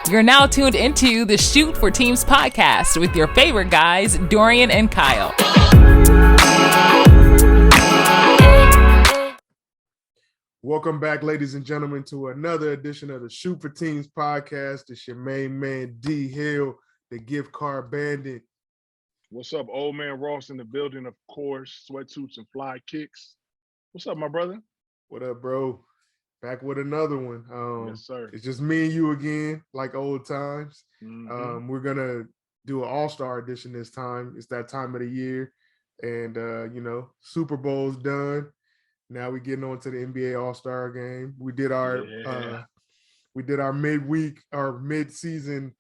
You're now tuned into the Shoot for Teams podcast with your favorite guys, Dorian and Kyle. Welcome back, ladies and gentlemen, to another edition of the Shoot for Teams podcast. It's your main man, D Hill, the gift card bandit. What's up, old man Ross in the building, of course, sweatsuits and fly kicks. What's up, my brother? What up, bro? Back with another one. Yes, sir. It's just me and you again, like old times. Mm-hmm. We're going to do an all-star edition this time. It's that time of the year. And, Super Bowl's done. Now we're getting on to the NBA All-Star game. We did our midweek, our mid-season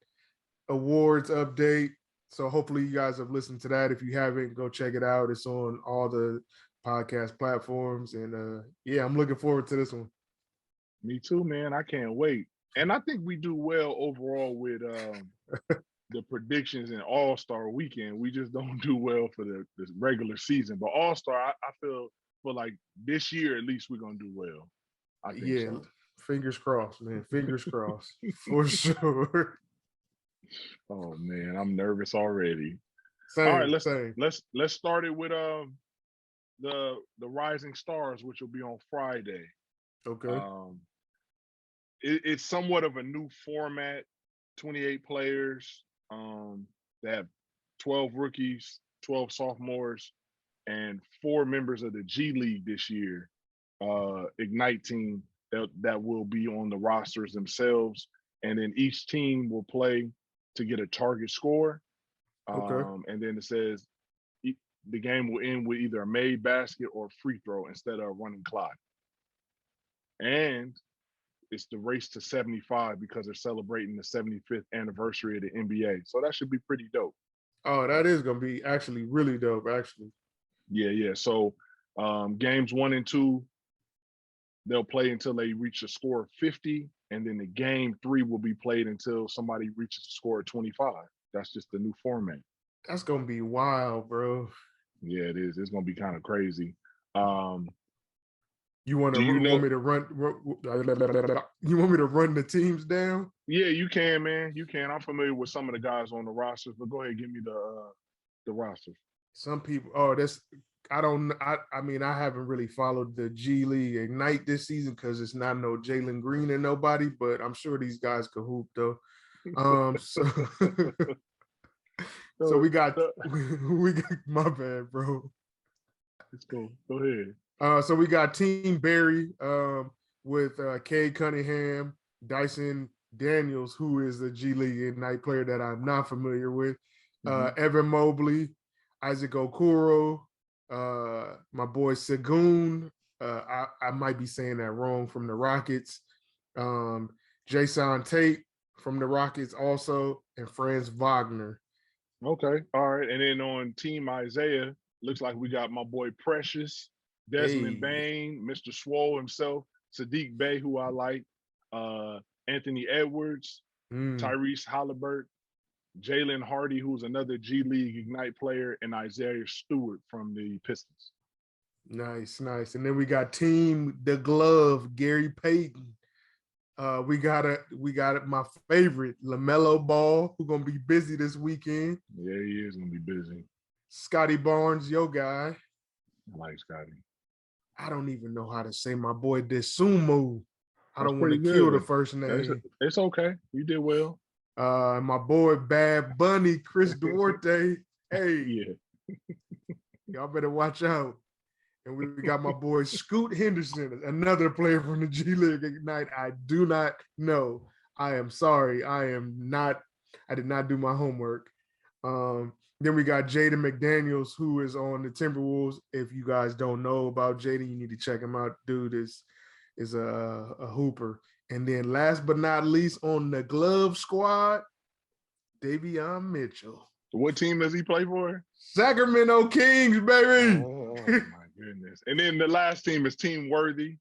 awards update. So hopefully you guys have listened to that. If you haven't, go check it out. It's on all the podcast platforms. And I'm looking forward to this one. Me too, man. I can't wait. And I think we do well overall with the predictions in All-Star weekend. We just don't do well for the regular season. But All-Star, I feel like this year at least we're gonna do well. I think so. Fingers crossed, man. Fingers crossed for sure. Oh man, I'm nervous already. Same, all right, same. Let's start it with the Rising Stars, which will be on Friday. Okay. It's somewhat of a new format. 28 players. They have 12 rookies, 12 sophomores, and 4 members of the G League this year, Ignite team that will be on the rosters themselves. And then each team will play to get a target score. Okay. And then it says the game will end with either a made basket or free throw instead of a running clock. And it's the race to 75 because they're celebrating the 75th anniversary of the NBA. So that should be pretty dope. Oh, that is going to be actually really dope, actually. Yeah. So games 1 and 2, they'll play until they reach a score of 50. And then the game 3 will be played until somebody reaches a score of 25. That's just the new format. That's going to be wild, bro. Yeah, it is. It's going to be kind of crazy. You want me to run? You want me to run the teams down? Yeah, you can, man. You can. I'm familiar with some of the guys on the rosters, but go ahead and give me the roster. Some people. I haven't really followed the G League Ignite this season because it's not no Jalen Green and nobody, but I'm sure these guys could hoop though. So we got my bad, bro. Let's go. Go ahead. So we got Team Barry with Cade Cunningham, Dyson Daniels, who is the G League Ignite player that I'm not familiar with, Evan Mobley, Isaac Okoro, my boy Segun, I might be saying that wrong, from the Rockets, Jason Tate from the Rockets also, and Franz Wagner. Okay, all right. And then on Team Isaiah, looks like we got my boy Precious, Desmond Bain, Mr. Swole himself, Sadiq Bey, who I like, Anthony Edwards, Tyrese Halliburton, Jalen Hardy, who's another G League Ignite player, and Isaiah Stewart from the Pistons. Nice. And then we got Team The Glove, Gary Payton. We got my favorite, LaMelo Ball, who's gonna be busy this weekend. Yeah, he is gonna be busy. Scotty Barnes, your guy. I like Scotty. I don't even know how to say my boy Desumo. I don't want to kill the first name. It's okay. You did well. My boy Bad Bunny, Chris Duarte. Hey, yeah. Y'all better watch out. And we got my boy Scoot Henderson, another player from the G League Ignite. I do not know. I am sorry. I did not do my homework. Then we got Jaden McDaniels, who is on the Timberwolves. If you guys don't know about Jaden, you need to check him out. Dude is a hooper. And then last but not least, on the glove squad, Davion Mitchell. What team does he play for? Sacramento Kings, baby. Oh my goodness. And then the last team is Team Worthy.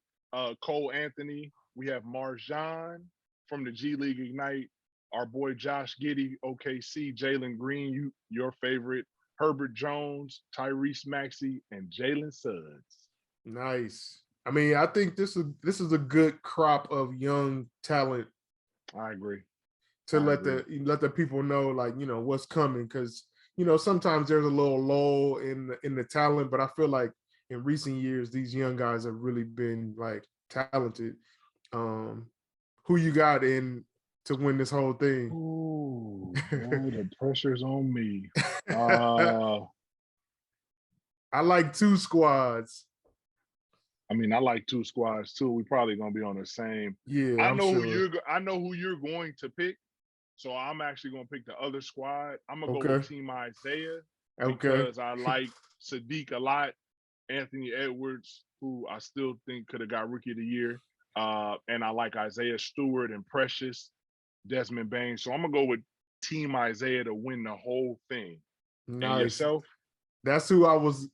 Cole Anthony. We have Marjan from the G League Ignite. Our boy Josh Giddey, OKC, Jalen Green, your favorite, Herbert Jones, Tyrese Maxey, and Jalen Suggs. Nice. I mean, I think this is a good crop of young talent. I agree. to let the people know, like, what's coming, because sometimes there's a little lull in the talent, but I feel like in recent years these young guys have really been like talented. Who you got in to win this whole thing? Ooh, boy, the pressure's on me. I like two squads. I mean, I like two squads too. We probably gonna be on the same. Yeah, I I'm know sure. I know who you're going to pick. So I'm actually gonna pick the other squad. I'm gonna go Okay. with Team Isaiah Okay. because I like Sadiq a lot. Anthony Edwards, who I still think could have got Rookie of the Year. And I like Isaiah Stewart and Precious, Desmond Bain. So I'm gonna go with Team Isaiah to win the whole thing. And Nice. yourself? That's who I was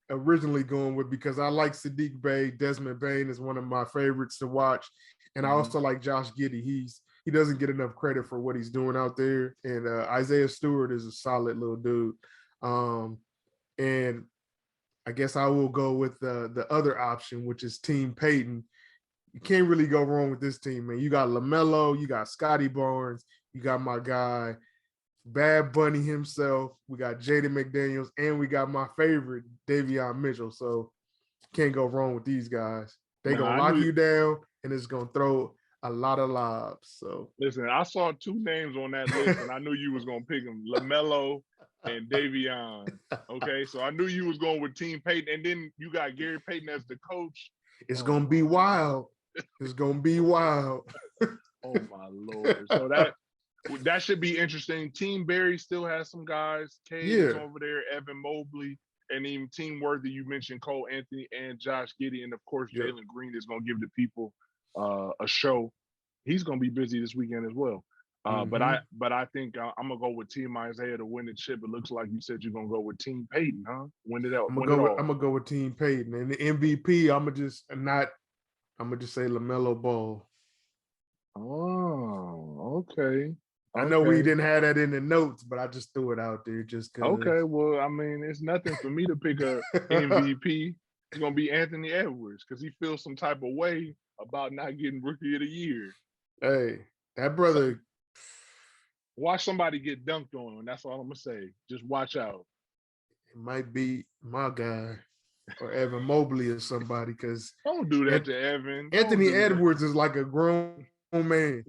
originally going with, because I like Sadiq Bey. Desmond Bain is one of my favorites to watch, and I also like Josh Giddey. He doesn't get enough credit for what he's doing out there, and Isaiah Stewart is a solid little dude. And I guess I will go with the other option, which is Team Peyton. You can't really go wrong with this team, man. You got LaMelo, you got Scotty Barnes, you got my guy Bad Bunny himself. We got Jaden McDaniels, and we got my favorite, Davion Mitchell. So can't go wrong with these guys. They gonna lock you down, and it's gonna throw a lot of lobs. So listen, I saw two names on that list, and I knew you was gonna pick them: LaMelo and Davion. Okay, so I knew you was going with Team Peyton, and then you got Gary Payton as the coach. It's gonna be wild. It's gonna be wild. Oh my Lord! So that should be interesting. Team Barry still has some guys. Cade is over there, Evan Mobley, and even Team Worthy. You mentioned Cole Anthony and Josh Giddey, and of course Jalen Green is going to give the people a show. He's going to be busy this weekend as well. But I think I'm gonna go with Team Isaiah to win the chip. It looks like you said you're gonna go with Team Peyton, huh? Win it out. I'm gonna go with Team Peyton, and the MVP. I'm gonna just say LaMelo Ball. Oh, okay. I know we didn't have that in the notes, but I just threw it out there just because. Okay, well, I mean, it's nothing for me to pick a MVP. It's gonna be Anthony Edwards because he feels some type of way about not getting Rookie of the Year. Hey, that brother. Watch somebody get dunked on. That's all I'm gonna say. Just watch out. It might be my guy or Evan Mobley or somebody, because don't do that to Evan. Anthony Edwards is like a grown man.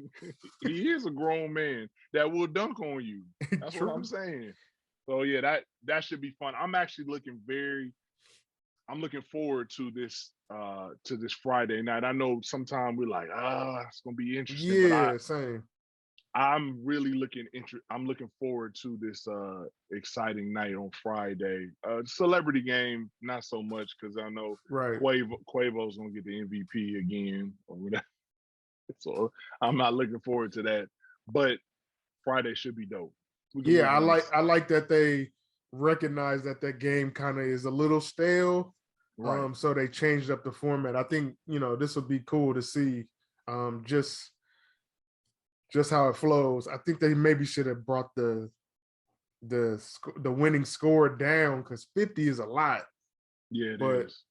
He is a grown man that will dunk on you. That's what I'm saying. So yeah, that should be fun. I'm actually looking forward to this Friday night. I know sometimes we're like, it's gonna be interesting. Yeah, same. I'm really looking forward to this exciting night on Friday. Celebrity game, not so much, because I know Quavo's gonna get the MVP again or whatever. So I'm not looking forward to that. But Friday should be dope. Yeah, I like that they recognize that game kind of is a little stale. Right. So they changed up the format. I think this will be cool to see. Just how it flows. I think they maybe should have brought the winning score down, because 50 is a lot. Yeah, it is.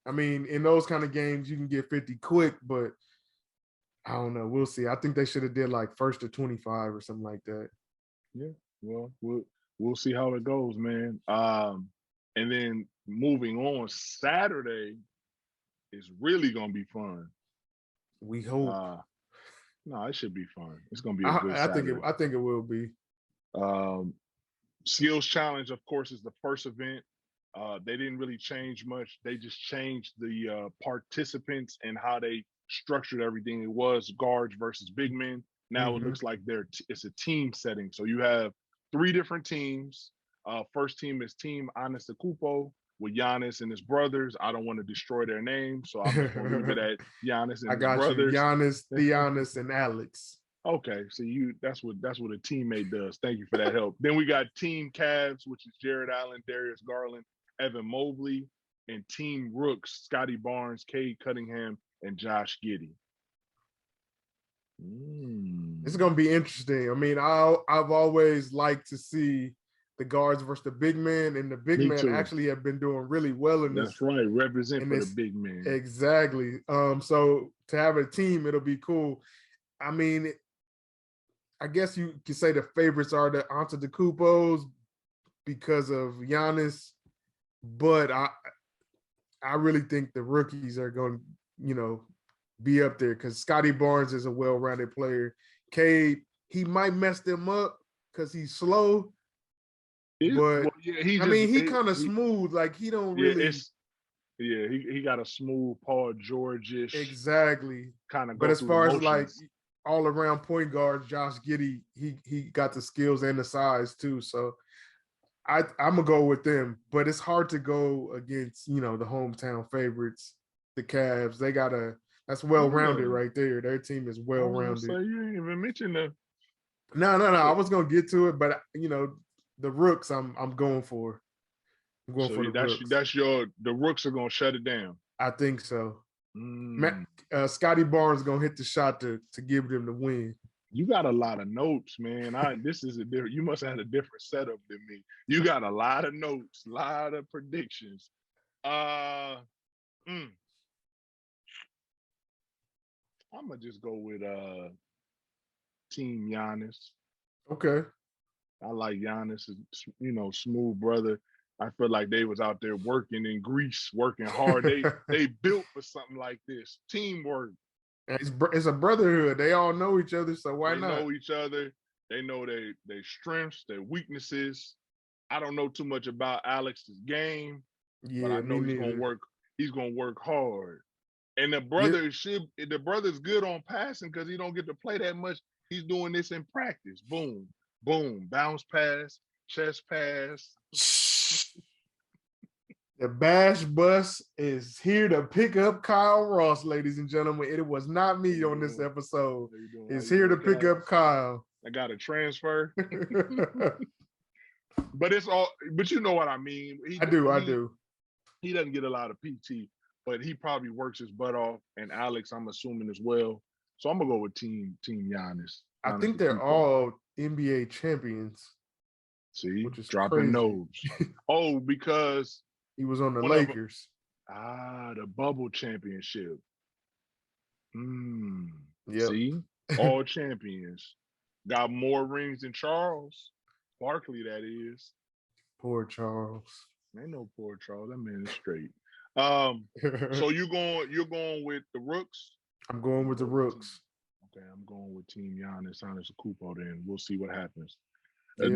I mean, in those kind of games, you can get 50 quick, but I don't know. We'll see. I think they should have did like first to 25 or something like that. Yeah. Well, we'll see how it goes, man. And then moving on, Saturday is really gonna be fun. We hope. No, it should be fun. It's gonna be a good Saturday. I think it will be. Skills Challenge, of course, is the first event. They didn't really change much. They just changed the participants and how they structured everything. It was guards versus big men. Now it looks like it's a team setting. So you have 3 different teams. First team is Team Antetokounmpo with Giannis and his brothers. I don't want to destroy their names, so I'm just going to leave it at Giannis and his brothers. Giannis, Theonis, and Alex. Okay, so that's what a teammate does. Thank you for that help. Then we got Team Cavs, which is Jared Allen, Darius Garland, Evan Mobley, and Team Rooks, Scotty Barnes, Cade Cunningham, and Josh Giddey. It's going to be interesting. I mean, I've always liked to see the guards versus the big men, and the big men actually have been doing really well in this. That's right. Represent for the big men. Exactly. So to have a team, it'll be cool. I mean, I guess you could say the favorites are the Antetokounmpos because of Giannis, but I really think the rookies are going to, be up there because Scotty Barnes is a well-rounded player. Cade, he might mess them up because he's slow, but he kind of smooth. Like he don't really. He got a smooth Paul George-ish Exactly kind of. But go as through far the as like motions. all around point guard, Josh Giddey, he got the skills and the size too. So I'm gonna go with them, but it's hard to go against the hometown favorites, the Cavs. That's well rounded right there. Their team is well rounded. You ain't even mentioned them. No. I was gonna get to it, but the Rooks. I'm going for. I'm going for the Rooks. The Rooks are gonna shut it down. I think so. Scotty Barnes gonna hit the shot to give them the win. You got a lot of notes, man. You must have had a different setup than me. You got a lot of notes, a lot of predictions. I'm gonna just go with Team Giannis. Okay. I like Giannis, smooth brother. I feel like they was out there working in Greece, working hard. They built for something like this. Teamwork. It's a brotherhood. They all know each other, so why not? They know each other. They know their strengths, their weaknesses. I don't know too much about Alex's game, but I know he's gonna work. He's gonna work hard. And the brother's good on passing because he don't get to play that much. He's doing this in practice. Boom, boom, bounce pass, chest pass. The Bash Bus is here to pick up Kyle Ross, ladies and gentlemen. It was not me on this episode. It's here to pick up Kyle. I got a transfer. But you know what I mean. I do. He doesn't get a lot of PT, but he probably works his butt off. And Alex, I'm assuming as well. So I'm gonna go with Team Giannis. I think they're all NBA champions. See, which is dropping crazy. notes. Because he was on the Lakers. The bubble championship. Yep. See, all champions. Got more rings than Charles Barkley, that is. Poor Charles. Ain't no poor Charles. That man is straight. So you're going with the Rooks? I'm going with the Rooks. Okay, I'm going with Team Giannis Antetokounmpo. Then we'll see what happens. The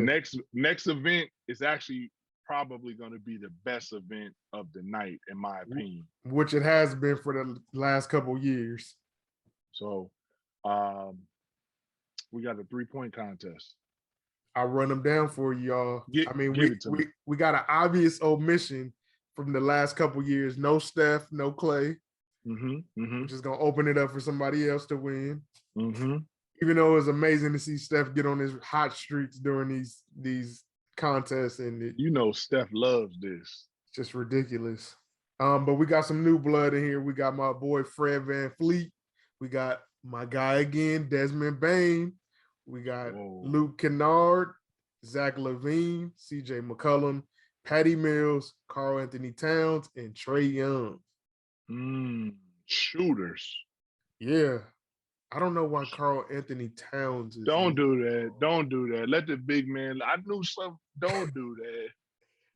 next event is actually probably going to be the best event of the night, in my opinion. Which it has been for the last couple years. So, we got a 3-point contest. I'll run them down for y'all. We got an obvious omission from the last couple years. No Steph, no Clay. We're just gonna open it up for somebody else to win. Even though it's amazing to see Steph get on his hot streaks during these contests, and Steph loves this. It's just ridiculous. But we got some new blood in here. We got my boy Fred VanVleet. We got my guy again, Desmond Bane. We got Luke Kennard, Zach LaVine, CJ McCollum, Patty Mills, Karl Anthony Towns, and Trae Young. Shooters. Yeah. I don't know why Karl Anthony Towns is. Don't do that. Don't do that. Let the big man. I knew something. Don't do that.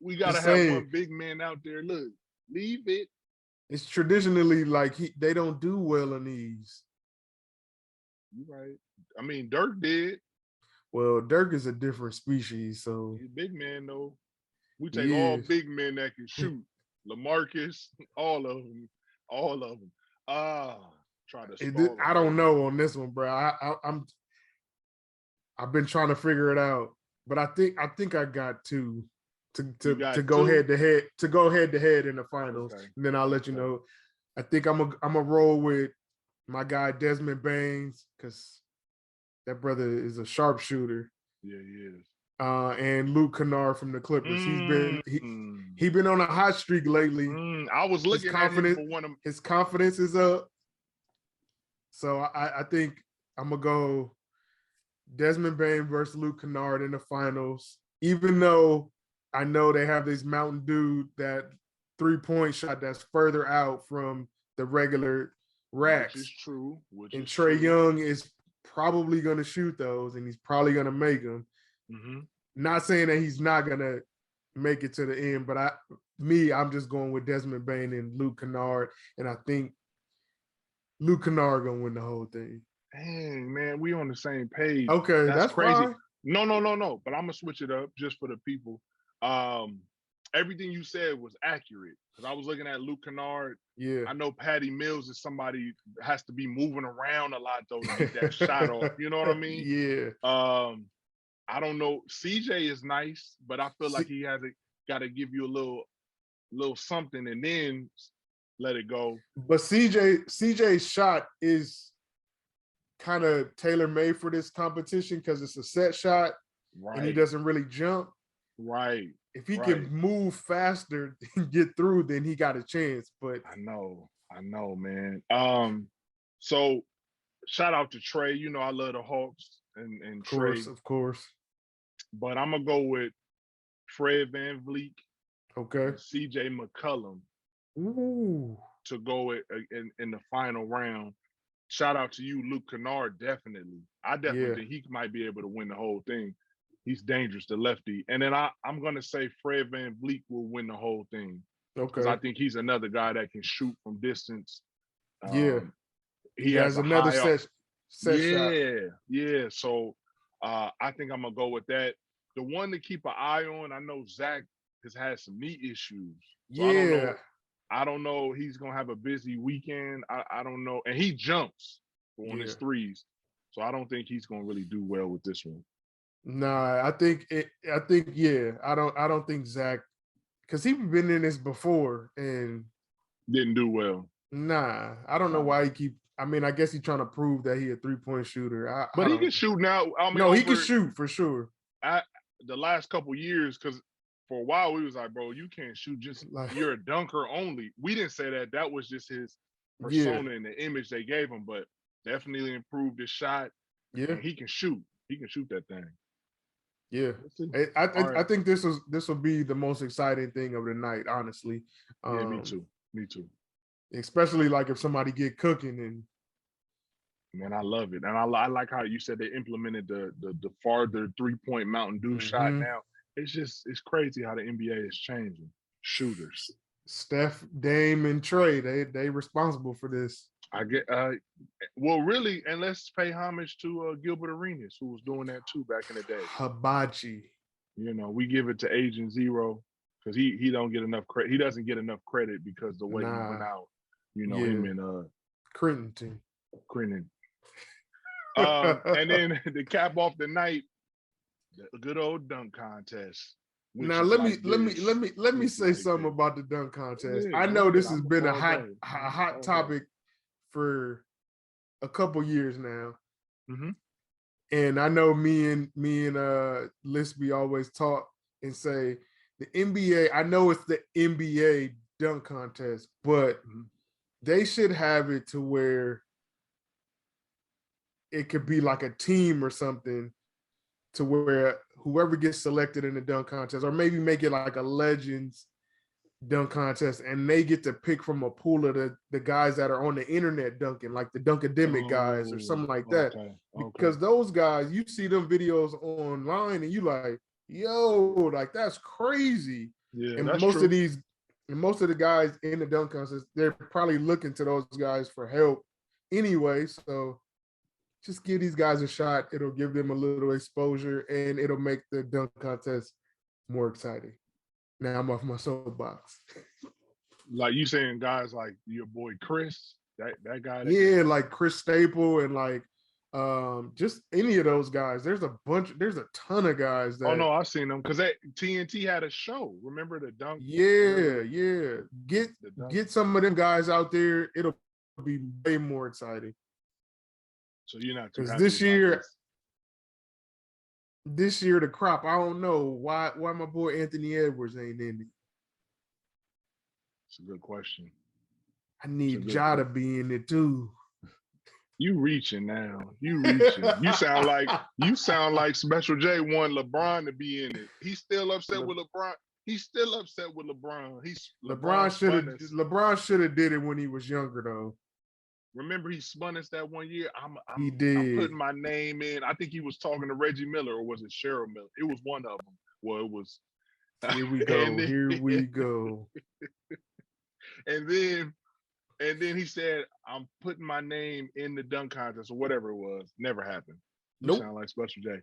We got to have one big man out there. Look, leave it. It's traditionally like they don't do well in these. You're right. I mean, Dirk did. Well, Dirk is a different species, so. He's a big man, though. We take all big men that can shoot. LaMarcus, all of them. Try to. I don't know on this one, bro. I've been trying to figure it out, but I think I got two to go head to head in the finals, and then I'll let you know. I think I'm a roll with my guy Desmond Baines because that brother is a sharpshooter. Yeah, he is. And Luke Kennard from the Clippers. He's been on a hot streak lately. I was looking at him for one of his confidence is up. So I think I'm gonna go Desmond Bane versus Luke Kennard in the finals. Even though I know they have this Mountain Dew, that 3-point shot that's further out from the regular racks. Which is true. And Trae Young is probably going to shoot those, and he's probably going to make them. Mm-hmm. Not saying that he's not going to make it to the end, but I'm just going with Desmond Bain and Luke Kennard, and I think Luke Kennard going to win the whole thing. Dang, man, we on the same page. Okay, that's crazy. fine. No. But I'm gonna switch it up just for the people. Everything you said was accurate because I was looking at Luke Kennard. Yeah, I know Patty Mills is somebody has to be moving around a lot though to get that shot off. You know what I mean? Yeah. I don't know. CJ is nice, but I feel like he has got to give you a little something and then let it go. But CJ's shot is kind of tailor-made for this competition because it's a set shot, right, and he doesn't really jump. Right. If he can move faster and get through, then he got a chance. But I know, man. So shout out to Trey. You know I love the Hawks and Trey. Of course. But I'm gonna go with Fred VanVleet. Okay. CJ McCollum. Ooh. To go in the final round. Shout out to you, Luke Kennard. Definitely. I definitely think he might be able to win the whole thing. He's dangerous, the lefty. And then I'm going to say Fred VanVleet will win the whole thing. Okay. Because I think he's another guy that can shoot from distance. He has another set shot. Yeah. So I think I'm going to go with that. The one to keep an eye on, I know Zach has had some knee issues. So I don't know. He's going to have a busy weekend. I don't know. And he jumps on his threes. So I don't think he's going to really do well with this one. Nah, I think I don't think Zach, because he's been in this before and didn't do well. Nah, I don't know why I guess he's trying to prove that he's a 3-point shooter. But he can shoot now. He can shoot for sure. The last couple years, because for a while we was like, bro, you can't shoot, you're a dunker only. We didn't say that. That was just his persona and the image they gave him, but definitely improved his shot. Yeah. And he can shoot. He can shoot that thing. Yeah. I think this will be the most exciting thing of the night, honestly. Yeah, me too. Especially like if somebody get cooking and man, I love it. And I like how you said they implemented the farther 3-point Mountain Dew shot now. It's crazy how the NBA is changing. Shooters. Steph, Dame, and Trey, they responsible for this. I get well, really, and let's pay homage to Gilbert Arenas, who was doing that too back in the day. Hibachi. You know, we give it to Agent Zero because he don't get enough credit. He doesn't get enough credit because the way he went out. You know, him and Crenton. And then to cap off the night, the good old dunk contest. Now let me say something about the dunk contest. I know this has been a hot topic for a couple years now, and I know me and Lisby always talk and say the NBA. I know it's the NBA dunk contest, but they should have it to where it could be like a team or something, to where whoever gets selected in the dunk contest, or maybe make it like a Legends dunk contest, and they get to pick from a pool of the guys that are on the internet dunking, like the Dunkademic guys or something like that. Because those guys, you see them videos online and you like, yo, like that's crazy. Yeah, and most of the guys in the dunk contest, they're probably looking to those guys for help anyway. So just give these guys a shot. It'll give them a little exposure and it'll make the dunk contest more exciting. Now I'm off my soapbox. Like you saying guys like your boy Chris, that guy. Like Chris Staple and like just any of those guys. There's a ton of guys that. Oh no, I've seen them because TNT had a show. Remember the dunk? Yeah. Get some of them guys out there. It'll be way more exciting. So you're not too because this year the crop. I don't know why my boy Anthony Edwards ain't in it. It's a good question. I need Ja to be in it too. You reaching now. You reaching. You sound like Special J want LeBron to be in it. He's still upset with LeBron. LeBron should have did it when he was younger though. Remember he spun us that one year? He I'm did. putting my name in. I think he was talking to Reggie Miller, or was it Cheryl Miller? It was one of them. Well, it was. Here we go. Here we go. And then he said, I'm putting my name in the dunk contest or whatever it was. Never happened. You Nope. sound like Special J.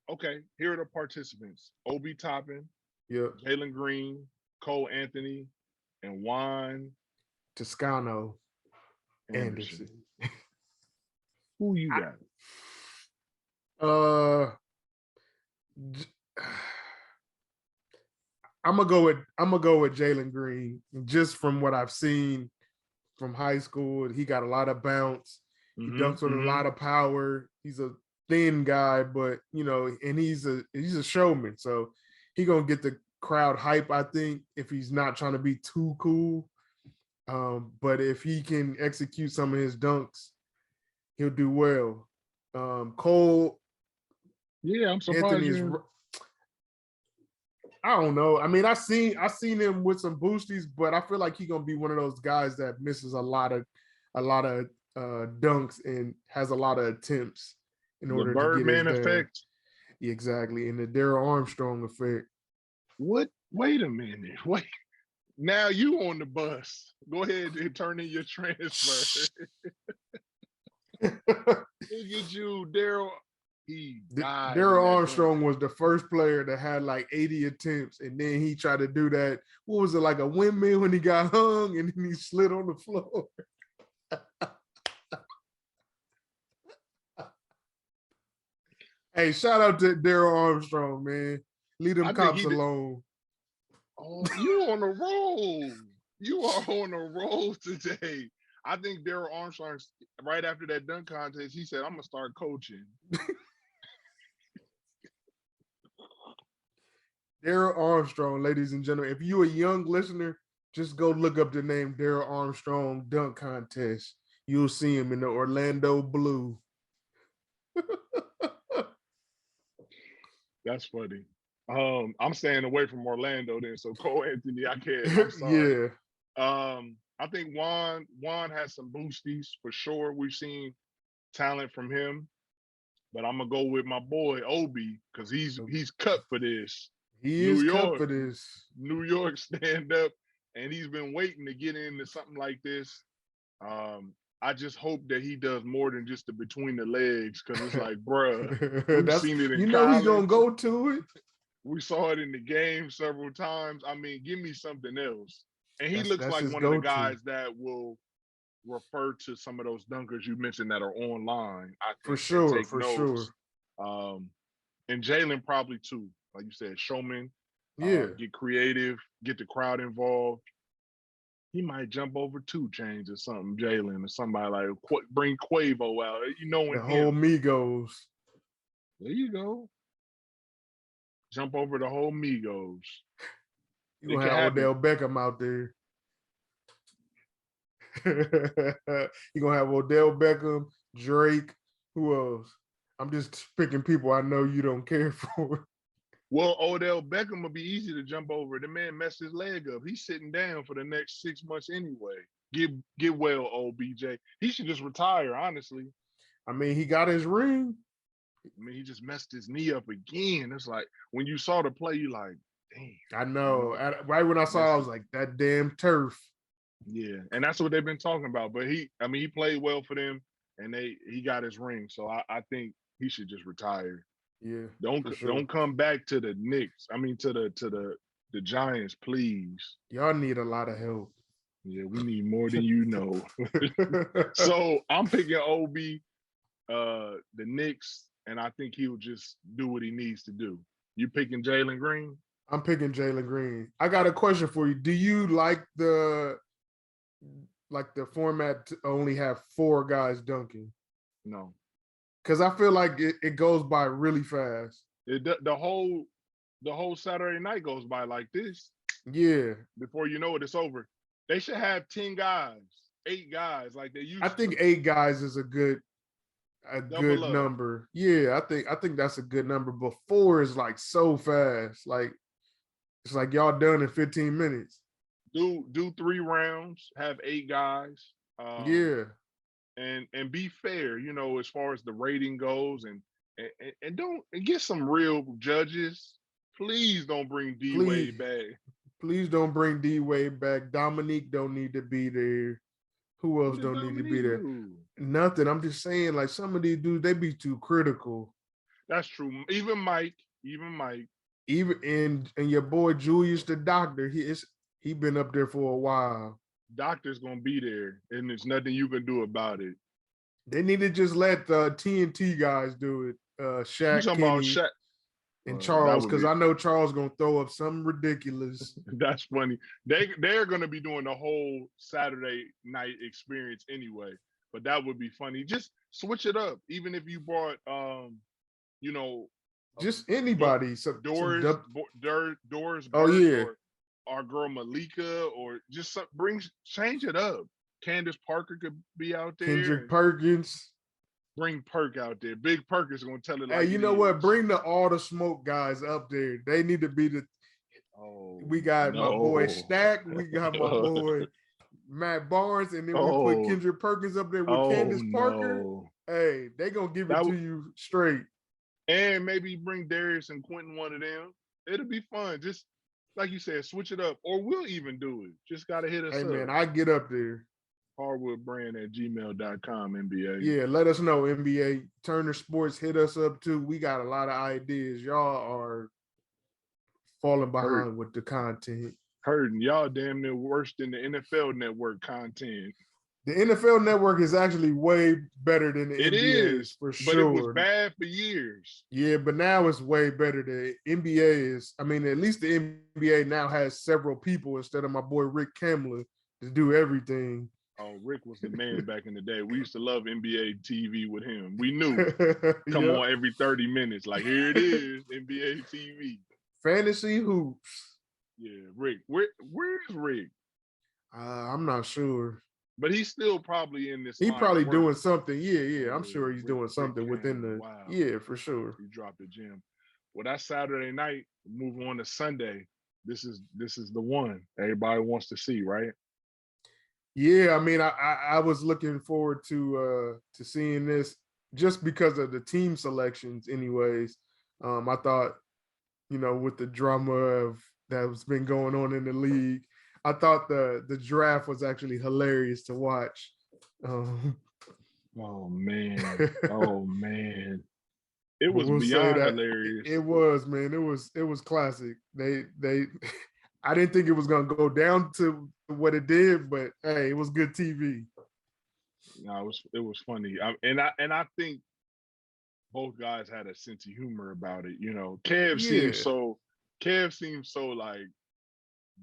Okay, here are the participants. Obi Toppin, Yep. Jalen Green, Cole Anthony, and Juan Toscano Anderson. Who you got? I'm gonna go with Jalen Green. Just from what I've seen from high school, he got a lot of bounce. He dunks with a lot of power. He's a thin guy, but and he's a showman. So he gonna get the crowd hype, I think, if he's not trying to be too cool. But if he can execute some of his dunks, he'll do well. Cole, yeah, I'm surprised. I don't know. I mean, I seen him with some boosties, but I feel like he's gonna be one of those guys that misses a lot of dunks and has a lot of attempts in order to get Birdman his effect. Yeah, exactly, and the Darryl Armstrong effect. What? Wait a minute. Wait. Now you on the bus. Go ahead and turn in your transfer. Look at you, Darryl. Darryl Armstrong was the first player that had like 80 attempts, and then he tried to do that. What was it, like a windmill when he got hung, and then he slid on the floor? Hey, shout out to Darryl Armstrong, man. Leave them cops alone. Oh, you on a roll. You are on a roll today. I think Darryl Armstrong, right after that dunk contest, he said, I'm going to start coaching. Darryl Armstrong, ladies and gentlemen. If you're a young listener, just go look up the name Darryl Armstrong dunk contest. You'll see him in the Orlando blue. That's funny. I'm staying away from Orlando then, so Cole Anthony, I can't. I'm sorry. Yeah. I think Juan has some boosties for sure. We've seen talent from him, but I'm gonna go with my boy Obi because he's cut for this. He is cut for this. New York stand up, and he's been waiting to get into something like this. I just hope that he does more than just the between the legs, because it's like, bruh, we've seen it in college. He's gonna go to it. We saw it in the game several times. I mean, give me something else. And he looks like one of the guys that will refer to some of those dunkers you mentioned that are online. I think, for sure. And Jalen probably too. Like you said, showman. Yeah. Get creative, get the crowd involved. He might jump over 2 Chainz or something, Jalen, or somebody like bring Quavo out. The whole Migos. There you go. Jump over the whole Migos. You gonna have Odell Beckham out there. You gonna have Odell Beckham, Drake. Who else? I'm just picking people I know you don't care for. Well, Odell Beckham will be easy to jump over. The man messed his leg up. He's sitting down for the next 6 months anyway. Get well, OBJ. He should just retire, honestly. I mean, he got his ring. I mean, he just messed his knee up again. It's like when you saw the play, you like, dang. I know. Right when I saw it, I was like, that damn turf. Yeah, and that's what they've been talking about. But he played well for them, and he got his ring. So I think he should just retire. Yeah. Don't come back to the Knicks. I mean, to the Giants, please. Y'all need a lot of help. Yeah, we need more than you know. So I'm picking OB, the Knicks, and I think he'll just do what he needs to do. You picking Jalen Green? I'm picking Jalen Green. I got a question for you. Do you like the format to only have 4 guys dunking? No. Because I feel like it goes by really fast. The whole Saturday night goes by like this. Yeah. Before you know it, it's over. They should have 10 guys, 8 guys, like they used to. I think 8 guys is a good number. Yeah, I think that's a good number. But 4 is like so fast. Like it's like y'all done in 15 minutes. Do 3 rounds, have 8 guys, Um, Yeah. and be fair, as far as the rating goes, and don't and get some real judges. Please don't bring D Please, Wade back. please don't bring D Wade back. Dominique don't need to be there. Who else What did don't need to be Dominique there? do? Nothing. I'm just saying, like some of these dudes, they be too critical. That's true. Even Mike. Even and your boy Julius the doctor, he been up there for a while. Doctor's gonna be there, and there's nothing you can do about it. They need to just let the TNT guys do it. You Shaq, talking about Kenny, Shaq? and That Charles, would because be I know Charles gonna throw up something ridiculous. that's funny. They're gonna be doing the whole Saturday night experience anyway, but that would be funny. Just switch it up. Even if you brought you know, Just Do- anybody. Doris Oh Burke yeah, or our girl Malika, or just change it up. Candace Parker could be out there, Kendrick and Perkins. bring Perk out there. Big Perk is gonna tell it Hey, like you it know what? is. Bring all the smoke guys up there. They need to be the. Oh We got my boy no. Stack. We got my boy Matt Barnes, and then we put Oh, Kendrick Perkins up there with oh Candace Parker. no. Hey, they gonna give it That to you straight. and maybe bring Darius and Quentin, one of them. It'll be fun. Just like you said, switch it up. Or we'll even do it. Just gotta hit us Hey up. man, I get up there. Hardwoodbrand@gmail.com, NBA. Yeah, let us know, NBA. Turner Sports, hit us up too. We got a lot of ideas. Y'all are falling Hurt behind with the content. hurting. Y'all damn near worse than the NFL network content. The NFL network is actually way better than the It NBA's is, for but it was sure. bad for years. Yeah, but now it's way better. The NBA is, I mean, at least the NBA now has several people instead of my boy Rick Kamler to do everything. Oh, Rick was the man back in the day. We used to love NBA TV with him. We knew come Yep. on every 30 minutes. Like, here it is, NBA TV. Fantasy hoops. Yeah, Rick. Where's Rick? I'm not sure. But he's still probably in this He line probably of work. doing something. Yeah, yeah. I'm Yeah, sure he's doing Rick something within Campbell. the. Wow. Yeah, for sure. He dropped the gym. Well, that's Saturday night. Move on to Sunday. This is the one everybody wants to see, right? Yeah, I mean, I was looking forward to seeing this just because of the team selections. Anyways, I thought, with the drama of that's been going on in the league, I thought the draft was actually hilarious to watch. Oh man. Oh man. It was We'll say beyond that hilarious. it was, man. It was classic. They I didn't think it was gonna go down to what it did, but hey, it was good TV. No, it was funny. I think both guys had a sense of humor about it. Yeah, Kev seems so like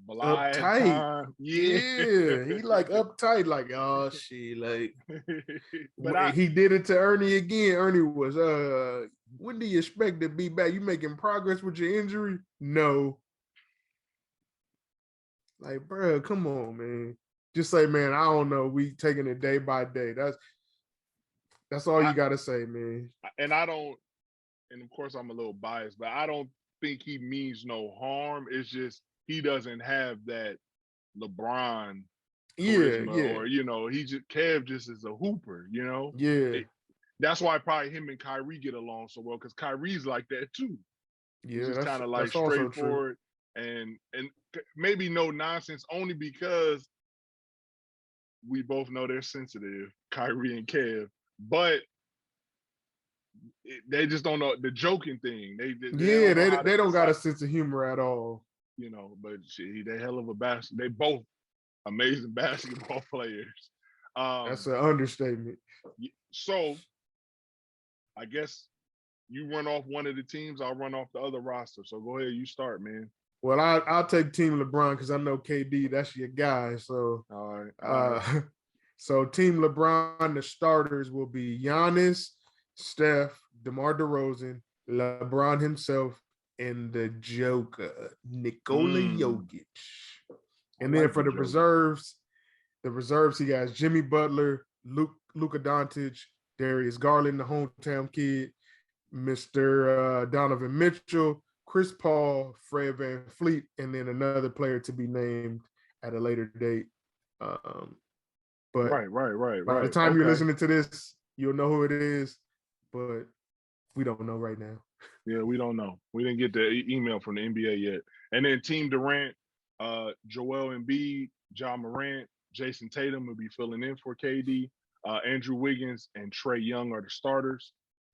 blah at uptight. time. Yeah. Yeah, he like uptight, like oh shit, like But he did it to Ernie again. Ernie was when do you expect to be back? You making progress with your injury? No. Like, bro, come on, man. Just say, man, I don't know. We taking it day by day. That's all you gotta say, man. and I don't, and of course I'm a little biased, but I don't think he means no harm. It's just he doesn't have that LeBron Yeah, charisma, yeah, or Kev just is a hooper. yeah, That's why probably him and Kyrie get along so well, because Kyrie's like that too. He's yeah. just kind of like That's also true. straightforward and maybe no nonsense, only because we both know they're sensitive, Kyrie and Kev, but they just don't know the joking thing. They Yeah, don't know how to they don't got a decide, sense of humor at all. But they hell of a they both amazing basketball players. That's an understatement. So I guess you run off one of the teams, I'll run off the other roster. So go ahead, you start, man. Well, I'll take Team LeBron because I know KD, that's your guy. So, All right. So Team LeBron, the starters will be Giannis, Steph, DeMar DeRozan, LeBron himself, and the Joker, Nikola Jokic. And then for the reserves, he has Jimmy Butler, Luka Doncic, Darius Garland, the hometown kid, Mr. Donovan Mitchell, Chris Paul, Fred VanVleet, and then another player to be named at a later date. But right. by the time you're Okay. listening to this, you'll know who it is. But we don't know right now. Yeah, we don't know. We didn't get the email from the NBA yet. And then Team Durant, Joel Embiid, Ja Morant, Jason Tatum will be filling in for KD. Andrew Wiggins and Trae Young are the starters.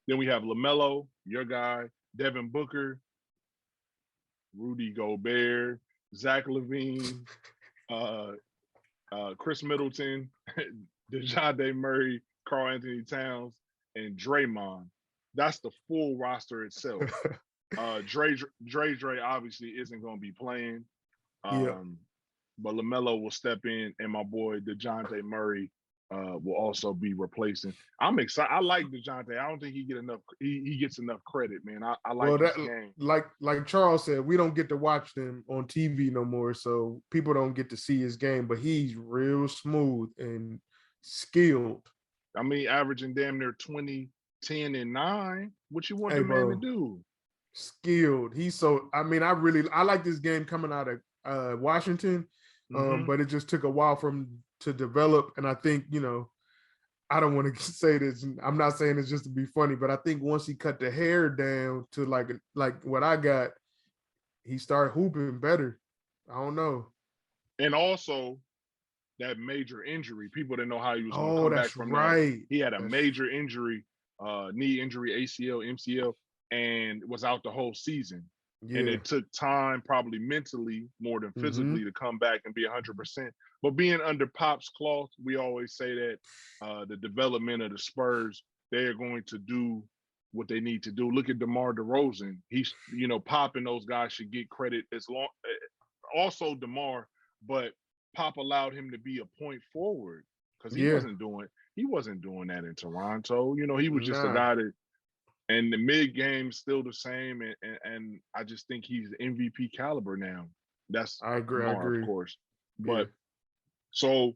Then we have LaMelo, your guy, Devin Booker, Rudy Gobert, Zach LaVine, Chris Middleton, DeJounte Murray, Karl Anthony Towns, and Draymond. That's the full roster itself. Dre obviously isn't going to be playing. Yeah. But LaMelo will step in, and my boy DeJounte Murray will also be replacing. I'm excited. I like DeJounte. I don't think he gets enough credit, man. I like his game. Like Charles said, we don't get to watch them on TV no more, so people don't get to see his game. But he's real smooth and skilled. I mean, averaging damn near 20, 10, and 9. What you want Hey, the man bro, to do? skilled. He's so. I mean, I like this game coming out of Washington, but it just took a while for him to develop. And I think I don't want to say this. I'm not saying it's just to be funny, but I think once he cut the hair down to like what I got, he started hooping better. I don't know. And also that major injury. People didn't know how he was going to Oh, come back that's from right. that. He had a major injury, knee injury, ACL, MCL, and was out the whole season. Yeah. And it took time, probably mentally more than physically, to come back and be 100%. But being under Pop's cloth, we always say that the development of the Spurs, they are going to do what they need to do. Look at DeMar DeRozan. He's, Pop and those guys should get credit as long. Also DeMar, but Pop allowed him to be a point forward because he wasn't doing that in Toronto. He was just a guy that. And the mid game still the same, and I just think he's MVP caliber now. I agree. Of course. But so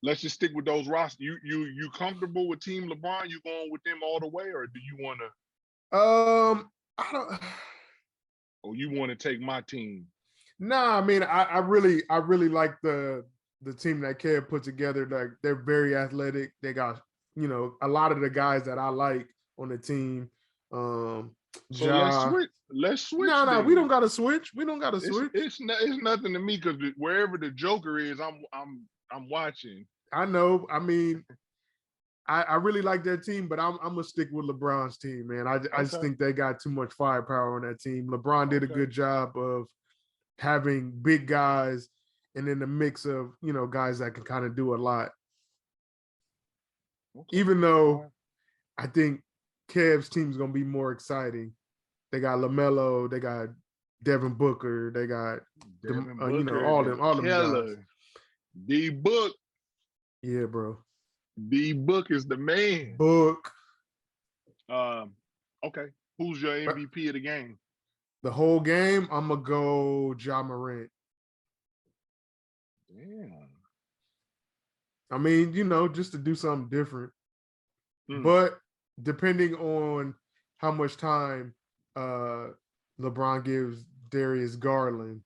let's just stick with those rosters. You comfortable with Team LeBron? You going with them all the way, or do you want to? I don't. Or you want to take my team? Nah, I mean, I really like the team that Kev put together. Like they're very athletic. They got a lot of the guys that I like on the team. So let's switch. No, we don't gotta switch. Switch. It's nothing to me because wherever the Joker is, I'm watching. I know. I mean, I really like that team, but I'm gonna stick with LeBron's team, man. I just think they got too much firepower on that team. LeBron did a good job of having big guys and then the mix of guys that can kind of do a lot. Even though I think Kev's team is gonna be more exciting. They got LaMelo, they got Devin Booker, they got all them guys. D Book, yeah, bro. D Book is the man. Book. Okay. Who's your MVP of the game? The whole game, I'm gonna go Ja Morant. Damn. I mean, just to do something different. But depending on how much time LeBron gives Darius Garland,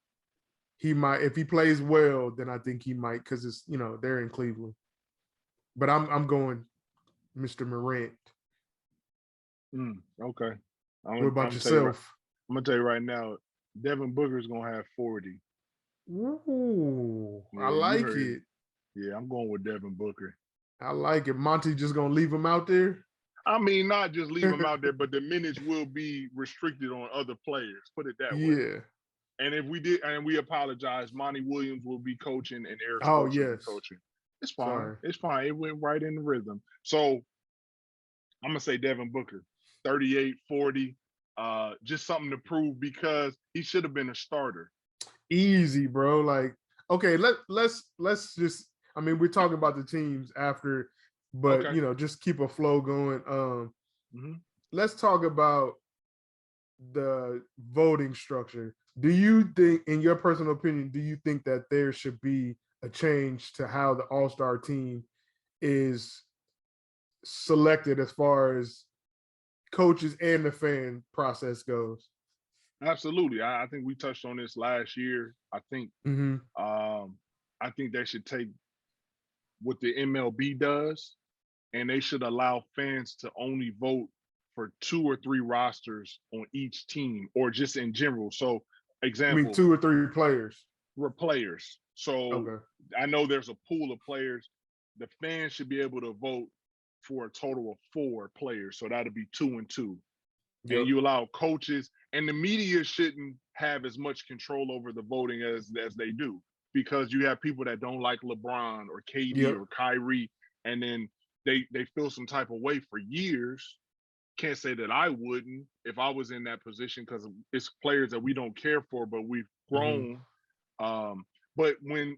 he might, if he plays well, then I think he might, because it's they're in Cleveland. But I'm going Mr. Morant. Okay. What about yourself? I'm gonna tell you right now, Devin Booker's gonna have 40. Ooh, I like it. Yeah, I'm going with Devin Booker. I like it. Monty just gonna leave him out there? I mean, not just leave him out there, but the minutes will be restricted on other players. Put it that way. Yeah. And if we did, and we apologize, Monty Williams will be coaching and Eric will be coaching. It's fine. Sorry. It's fine. It went right in the rhythm. So I'm gonna say Devin Booker, 38, 40. Just something to prove because he should have been a starter. Easy, bro. Like, okay, let's just. I mean, we're talking about the teams after, but just keep a flow going. Let's talk about the voting structure. Do you think, in your personal opinion, do you think that there should be a change to how the All-Star team is selected as far as coaches and the fan process goes? Absolutely. I think we touched on this last year. I think I think they should take what the MLB does, and they should allow fans to only vote for 2 or 3 rosters on each team, or just in general. So, I mean, example, 2 or 3 players. were players. So Okay. I know there's a pool of players. The fans should be able to vote for a total of 4 players. So that'd be 2 and 2. Yep. And you allow coaches, and the media shouldn't have as much control over the voting as they do, because you have people that don't like LeBron or KD Yep. or Kyrie, and then they feel some type of way for years. Can't say that I wouldn't if I was in that position, because it's players that we don't care for, but we've grown. But when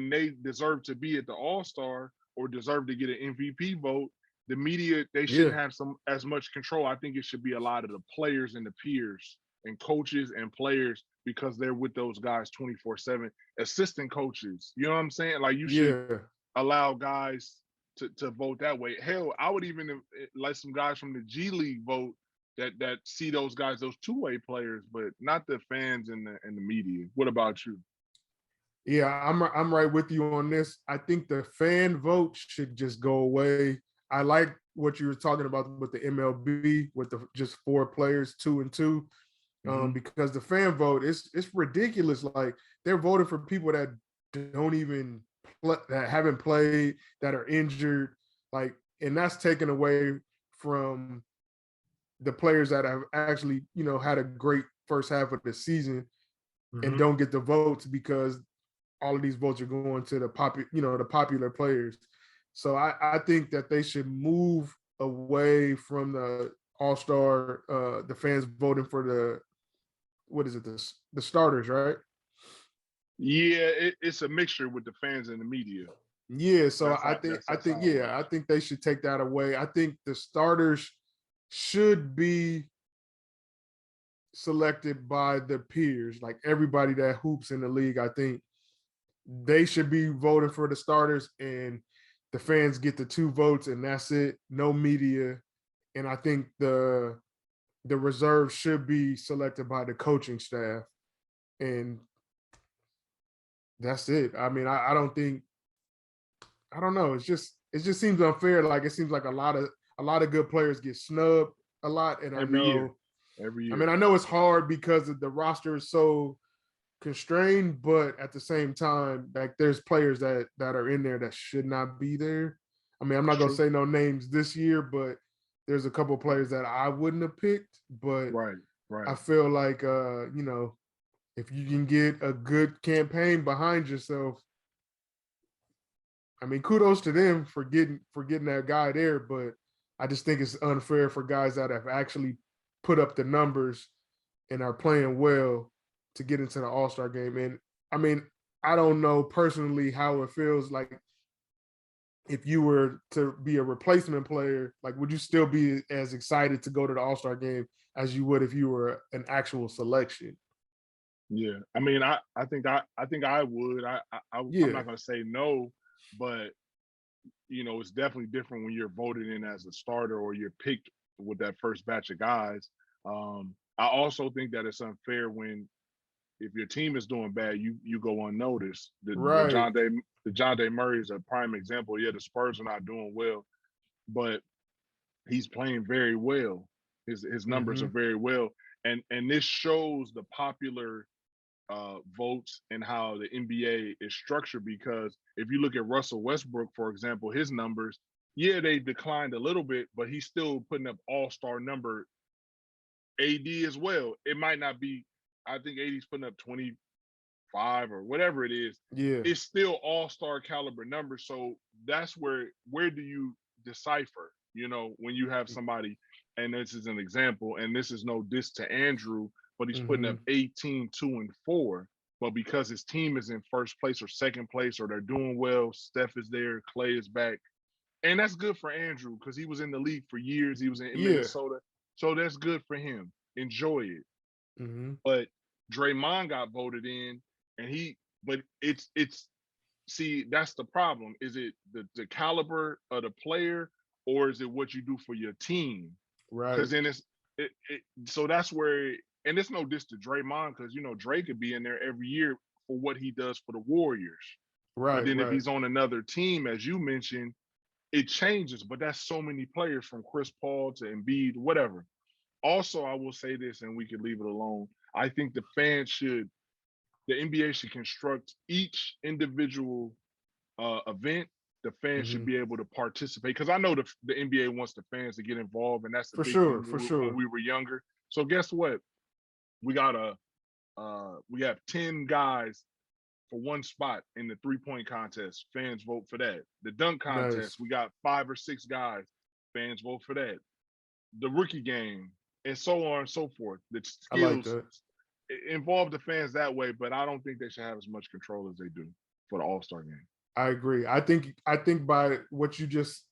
they deserve to be at the All-Star or deserve to get an MVP vote, the media, they shouldn't have as much control. I think it should be a lot of the players and the peers and coaches and players, because they're with those guys 24/7. Assistant coaches, you know what I'm saying? Like, you should allow guys to vote that way. Hell, I would even let some guys from the G League vote that see those guys, those two-way players, but not the fans and the media. What about you? Yeah, I'm right with you on this. I think the fan vote should just go away. I like what you were talking about with the MLB, with the just 4 players, 2 and 2, because the fan vote it's ridiculous. Like, they're voting for people that don't even that haven't played, that are injured, like, and that's taken away from the players that have actually, had a great first half of the season and don't get the votes, because all of these votes are going to the popular players. So I think that they should move away from the All-Star, the fans voting for the starters, right? Yeah, it's a mixture with the fans and the media. Yeah, so I think they should take that away. I think the starters should be selected by the peers, like everybody that hoops in the league. I think they should be voting for the starters, and the fans get the 2 votes, and that's it. No media. And I think the reserve should be selected by the coaching staff, and that's it. I mean, I don't know. It just seems unfair. Like, it seems like a lot of good players get snubbed a lot, and every year. I mean, I know it's hard because of the roster is so constrained, but at the same time, like, there's players that are in there that should not be there. I mean, I'm not going to say no names this year, but there's a couple players that I wouldn't have picked. But right. I feel like, if you can get a good campaign behind yourself, I mean, kudos to them for getting that guy there. But I just think it's unfair for guys that have actually put up the numbers and are playing well to get into the All-Star game. And I mean, I don't know personally how it feels like if you were to be a replacement player. Like, would you still be as excited to go to the All-Star game as you would if you were an actual selection? Yeah, I mean, I think I would. I'm not gonna say no, but it's definitely different when you're voted in as a starter or you're picked with that first batch of guys. I also think that it's unfair when, if your team is doing bad, you go unnoticed. The John Day Murray is a prime example. Yeah, the Spurs are not doing well, but he's playing very well. His numbers are very well, and this shows the popular votes and how the NBA is structured. Because if you look at Russell Westbrook, for example, his numbers, yeah, they declined a little bit, but he's still putting up all-star number. AD as well. It might not be, I think AD's putting up 25 or whatever it is. Yeah. It's still all-star caliber numbers. So that's where do you decipher, when you have somebody, and this is an example, and this is no diss to Andrew, but he's putting up 18, 2, and 4. But because his team is in first place or second place, or they're doing well, Steph is there, Clay is back. And that's good for Andrew, because he was in the league for years. He was in Minnesota. So that's good for him. Enjoy it. But Draymond got voted in, but it's see, that's the problem. Is it the caliber of the player, or is it what you do for your team? Right. Because then so that's where, and it's no diss to Draymond, because Dre could be in there every year for what he does for the Warriors. But then if Right. he's on another team, as you mentioned, it changes. But that's so many players from Chris Paul to Embiid, whatever. Also, I will say this, and we could leave it alone. I think the NBA should construct each individual event. The fans should Mhm. be able to participate because I know the NBA wants the fans to get involved, and that's the For big thing sure. For when sure. we were younger. So guess what? We got we have 10 guys for one spot in the 3-point contest. Fans vote for that. The dunk contest, Nice. we got 5 or 6 guys. Fans vote for that. The rookie game, and so on and so forth. The I like skills that. involve the fans that way, but I don't think they should have as much control as they do for the All-Star game. I agree. I think by what you just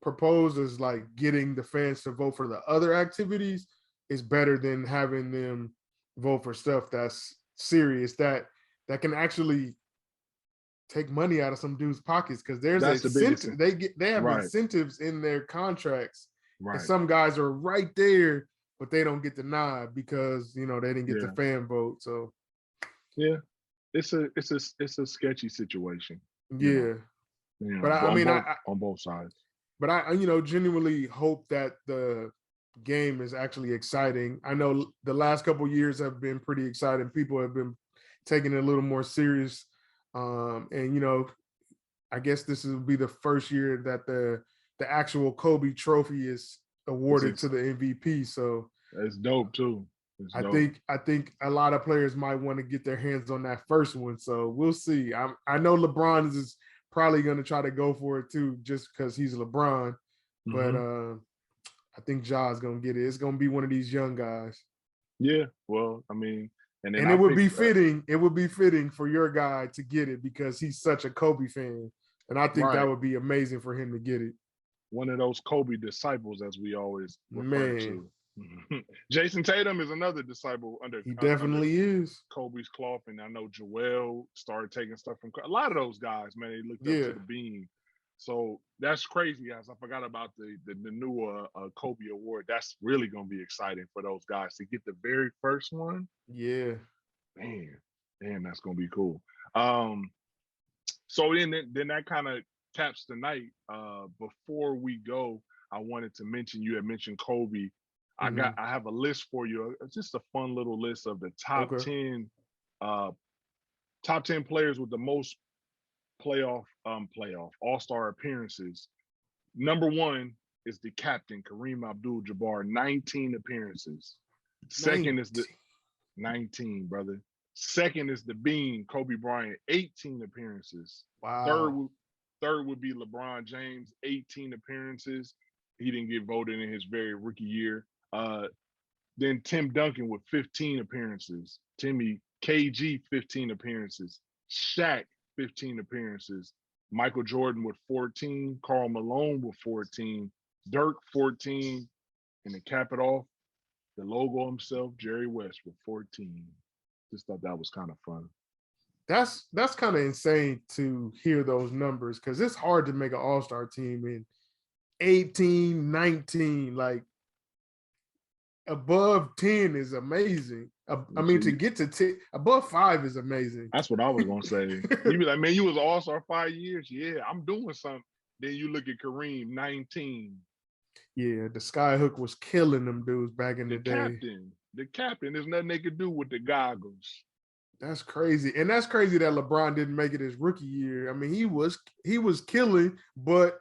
proposed is like getting the fans to vote for the other activities is better than having them vote for stuff that's serious that can actually take money out of some dudes' pockets because there's a That's the biggest incentive. thing. They have Right, incentives in their contracts, and right. some guys are right there, but they don't get the nod because they didn't get the Yeah, fan vote. So yeah. It's a sketchy situation, you know. yeah, but I On mean both sides. but I genuinely hope that the game is actually exciting. I know the last couple of years have been pretty exciting. People have been taking it a little more serious, and I guess this will be the first year that the actual Kobe Trophy is awarded to the MVP. So It's dope too. It's I dope. think a lot of players might want to get their hands on that first one. So we'll see. I know LeBron is probably going to try to go for it too, just because he's LeBron. But I think Ja's going to get it. It's going to be one of these young guys. Yeah. Well, I mean, and then And I it would think be fitting. It would be fitting for your guy to get it because he's such a Kobe fan, and I think that right, would be amazing for him to get it. one of those Kobe disciples, as we always refer Man, to. Jason Tatum is another disciple he under definitely is. Kobe's cloth, and I know Joel started taking stuff from a lot of those guys. Man, they looked up Yeah, to the beam. So that's crazy, guys. I forgot about the new Kobe Award. That's really gonna be exciting for those guys to get the very first one. yeah. Man, that's gonna be cool. Um, so then that kind of taps the night. Before we go, I wanted to mention you had mentioned Kobe. Mm-hmm. I have a list for you. It's just a fun little list of the top Okay. 10 players with the most playoff all-star appearances. Number 1 is the captain, Kareem Abdul-Jabbar, 19 appearances. Second is the 19, brother. Second is the Bean, Kobe Bryant, 18 appearances. Wow. Third would be LeBron James, 18 appearances. He didn't get voted in his very rookie year. Then Tim Duncan with 15 appearances. Timmy KG, 15 appearances. Shaq, 15 appearances. Michael Jordan with 14. Karl Malone with 14. Dirk, 14. And to cap it off, the logo himself, Jerry West, with 14. Just thought that was kind of fun. That's kind of insane to hear those numbers because it's hard to make an all-star team in 18, 19, like above 10 is amazing. I mean, to get to 10, above 5 is amazing. That's what I was gonna say. You be like, man, you was all-star 5 years. Yeah, I'm doing something. Then you look at Kareem, 19. Yeah, the skyhook was killing them dudes back in the day. The captain, there's nothing they could do with the goggles. That's crazy. And that's crazy that LeBron didn't make it his rookie year. I mean, he was killing, but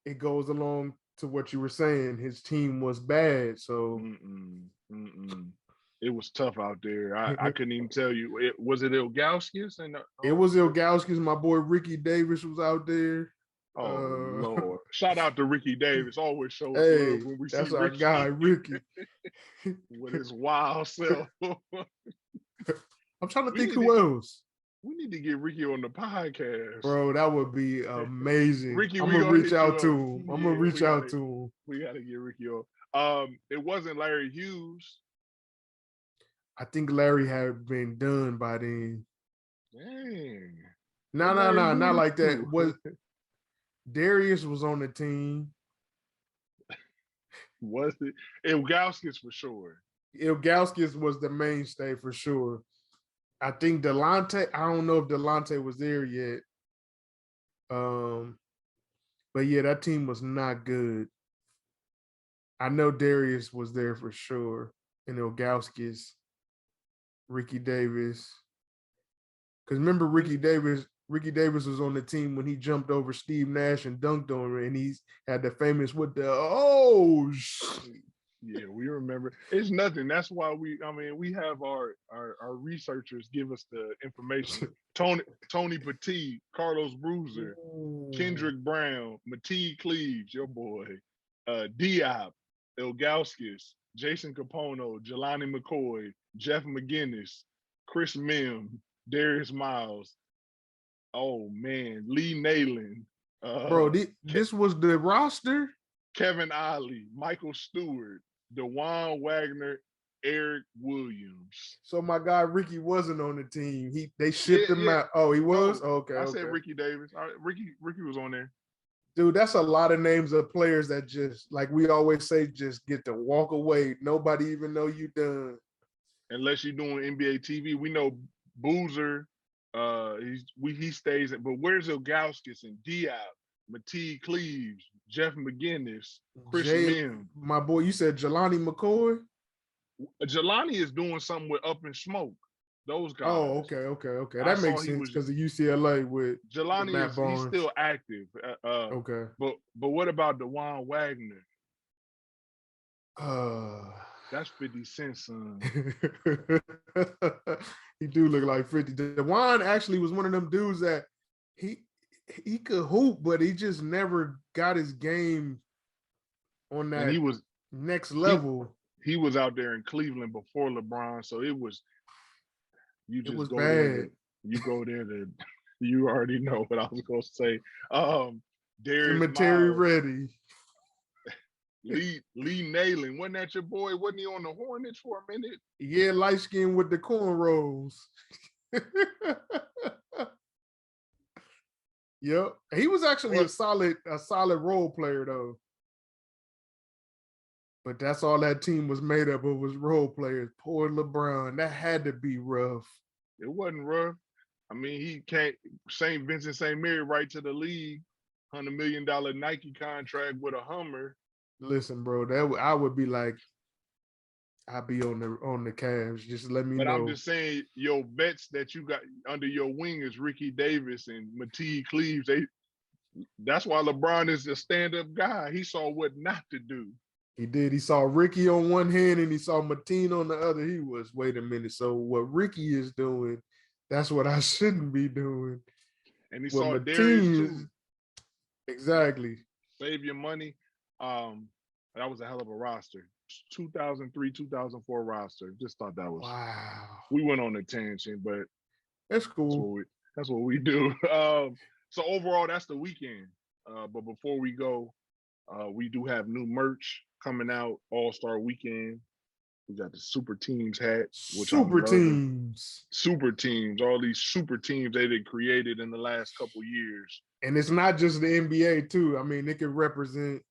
it goes along to what you were saying. His team was bad. So it was tough out there. I couldn't even tell you. Was it Ilgauskas? It was Ilgauskas. My boy Ricky Davis was out there. Oh Lord! Shout out to Ricky Davis. Always shows love when we see that's our Ricky. guy, Ricky, with his wild self. I'm trying to think who else. We need to get Ricky on the podcast, bro. That would be amazing. Ricky, I'm gonna reach out to him. I'm gonna reach out to him. We gotta get Ricky on. It wasn't Larry Hughes. I think Larry had been done by then. Dang. No, not like that. Was Darius was on the team? Was it? Ilgauskas for sure. Ilgauskas was the mainstay for sure. I think Delonte. I don't know if Delonte was there yet. But yeah, that team was not good. I know Darius was there for sure, and Ilgauskas, Ricky Davis. Because remember, Ricky Davis was on the team when he jumped over Steve Nash and dunked on him, and he's had the famous with the Yeah, we remember. It's nothing. That's why we have our researchers give us the information. Tony Petit, Carlos Bruiser, Kendrick Brown, Mateed Cleaves, your boy, Diop, Ilgauskas, Jason Capono, Jelani McCoy, Jeff McGinnis, Chris Mim, Darius Miles. Oh man, Lee Nayland. Bro, this was the roster. Kevin Ollie, Michael Stewart, DeJuan Wagner, Eric Williams. So my guy Ricky wasn't on the team. They shipped him out. Oh, he was? No, okay. I said Ricky Davis. Ricky was on there. Dude, that's a lot of names of players that just, like we always say, just get to walk away. Nobody even know you done. Unless you're doing NBA TV. We know Boozer, he stays at, but where's Ilgauskas and Diop, Mateed Cleaves, Jeff McGinnis, Chris Mim. My boy, you said Jelani McCoy? Jelani is doing something with Up in Smoke. Those guys. Oh, okay. That makes sense because of UCLA with Jelani Matt Barnes. He's still active. Okay. But what about DeJuan Wagner? That's 50 Cent, son. He do look like 50. DeJuan actually was one of them dudes that he could hoop, but he just never got his game on that next level. He was out there in Cleveland before LeBron, so it was bad. You go there to you already know what I was gonna say. Darius Cemetery ready. Lee Nayland, wasn't that your boy? Wasn't he on the Hornets for a minute? Yeah, light skin with the cornrows. Yep. He was actually a solid role player though. But that's all that team was made up of was role players. Poor LeBron. That had to be rough. It wasn't rough. I mean, he can't St. Vincent St. Mary right to the league, $100 million Nike contract with a Hummer. Listen, bro, I would be like, I'll be on the Cavs. Just let me know. But I'm just saying, your vets that you got under your wing is Ricky Davis and Mateed Cleaves. That's why LeBron is a stand-up guy. He saw what not to do. He did. He saw Ricky on one hand and he saw Mateen on the other. He was, wait a minute. So what Ricky is doing, that's what I shouldn't be doing. And he saw Darius too. Exactly. Save your money. That was a hell of a roster. 2003, 2004 roster. Just thought that was wow. We went on a tangent, but that's cool. That's what we do. So overall, that's the weekend. But before we go, we do have new merch coming out. All-Star Weekend. We got the Super Teams hat. Super Teams. All these super teams they did created in the last couple years. And it's not just the NBA too. I mean, it could represent,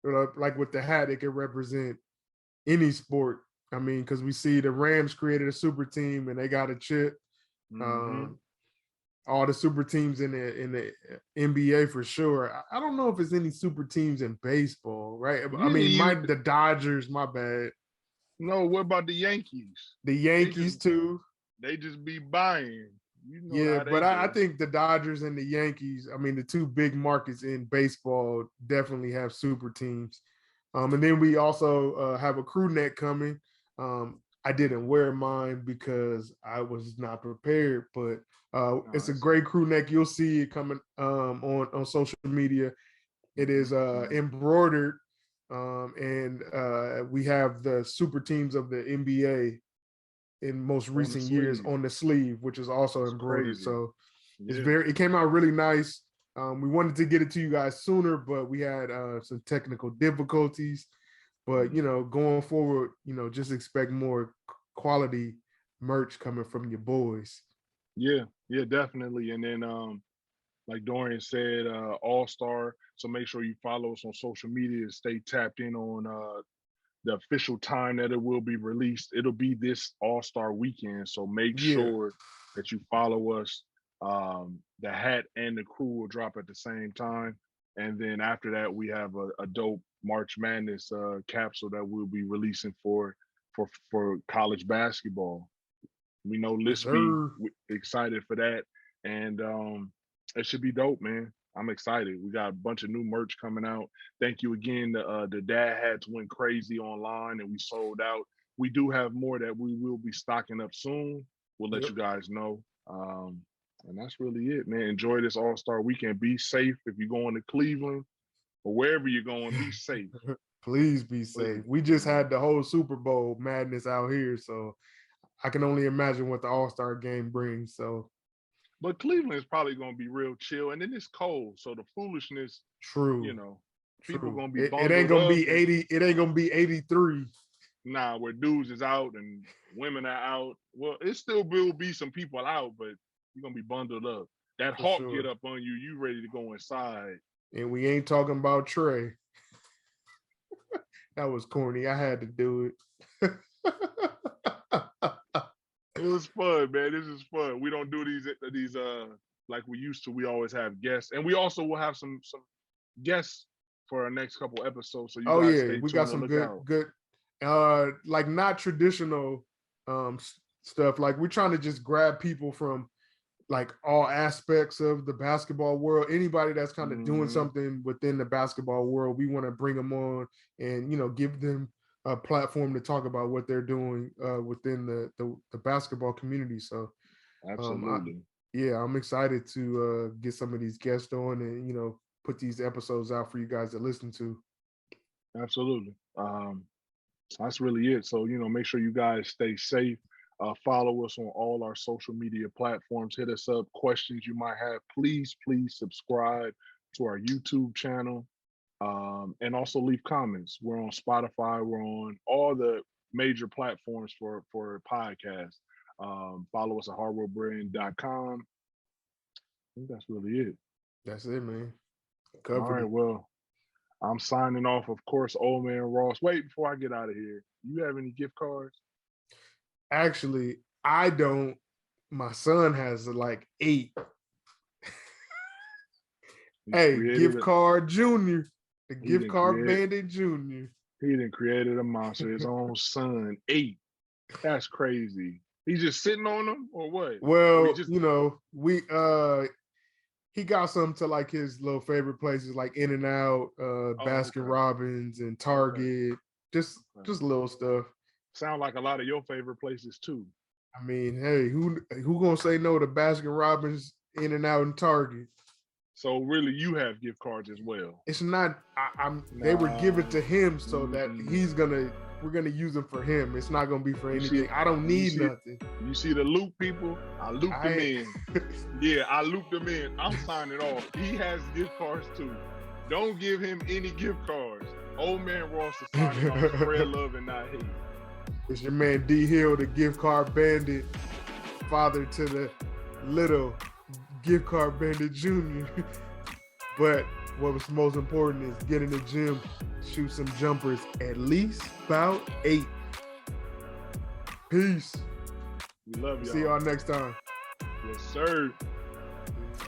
like with the hat, it could represent any sport. I mean, because we see the Rams created a super team and they got a chip. Mm-hmm. All the super teams in the NBA for sure. I don't know if there's any super teams in baseball, right? I mean, the Dodgers, my bad. No, what about the Yankees? The Yankees too. They just be buying. But I think the Dodgers and the Yankees, I mean, the two big markets in baseball definitely have super teams. And then we also have a crew neck coming. I didn't wear mine because I was not prepared, but it's a great crew neck. You'll see it coming on social media. It is embroidered, and we have the super teams of the NBA in most recent years on the sleeve, which is also embroidered. Crazy. So it came out really nice. We wanted to get it to you guys sooner, but we had some technical difficulties. But, going forward, just expect more quality merch coming from your boys. Yeah, definitely. And then, like Dorian said, All-Star. So make sure you follow us on social media and stay tapped in on the official time that it will be released. It'll be this All-Star weekend. So make sure that you follow us. The hat and the crew will drop at the same time. And then after that, we have a dope March Madness capsule that we'll be releasing for college basketball. We know Yes, Lispy sir. excited for that, and it should be dope, man. I'm excited. We got a bunch of new merch coming out. Thank you again. The dad hats went crazy online, and we sold out. We do have more that we will be stocking up soon. We'll let Yep. you guys know. And that's really it, man. Enjoy this All-Star weekend. Be safe if you're going to Cleveland or wherever you're going. Be safe. Please be safe. Please. We just had the whole Super Bowl madness out here, so I can only imagine what the All-Star game brings. So But Cleveland is probably going to be real chill, and then it's cold, so the foolishness, true. you know, people True. going to be It bundled ain't gonna up be and- 80. It ain't gonna be 83. Nah, where dudes is out and women are out. Well, it still will be some people out, but you're gonna be bundled up. That For hawk sure. get up on you, you ready to go inside. And we ain't talking about Trey. That was corny. I had to do it. It was fun, man. This is fun. We don't do these like we used to. We always have guests, and we also will have some guests for our next couple episodes. So you Oh guys yeah, stay we tuned got and some look good out. like not traditional stuff. Like we're trying to just grab people from like all aspects of the basketball world. Anybody that's kind of doing Mhm. something within the basketball world, we want to bring them on and give them a platform to talk about what they're doing within the basketball community. So Absolutely. I'm excited to get some of these guests on and put these episodes out for you guys to listen to. Absolutely. That's really it. So, make sure you guys stay safe. Follow us on all our social media platforms. Hit us up. Questions you might have, please subscribe to our YouTube channel. And also leave comments. We're on Spotify. We're on all the major platforms for podcasts. Follow us at hardwoodbrand.com. I think that's really it. That's it, man. All Covered right, it. well, I'm signing off, of course, Old Man Ross. Wait, before I get out of here, you have any gift cards? Actually, I don't. My son has like 8. Hey, gift card junior. The gift card bandit junior. He done created a monster, his own son. 8. That's crazy. He's just sitting on them or what? Well, Or we he got some to like his little favorite places like In-N-Out, Baskin okay. Robbins and Target. Just little stuff. Sound like a lot of your favorite places too. I mean, hey, who gonna say no to Baskin Robbins, In-N-Out, and Target? So really, you have gift cards as well. It's not. They were given to him so that we're gonna use them for him. It's not gonna be for anything. I don't need nothing. You see the loop people? I looped them in. Yeah, I looped them in. I'm signing off. He has gift cards too. Don't give him any gift cards. Old Man Ross is signing off. Spread love and not hate. It's your man D Hill, the gift card bandit, father to the little gift card bandit junior. But what was most important is get in the gym, shoot some jumpers, at least about 8. Peace. We love y'all. See y'all next time. Yes, sir. Peace.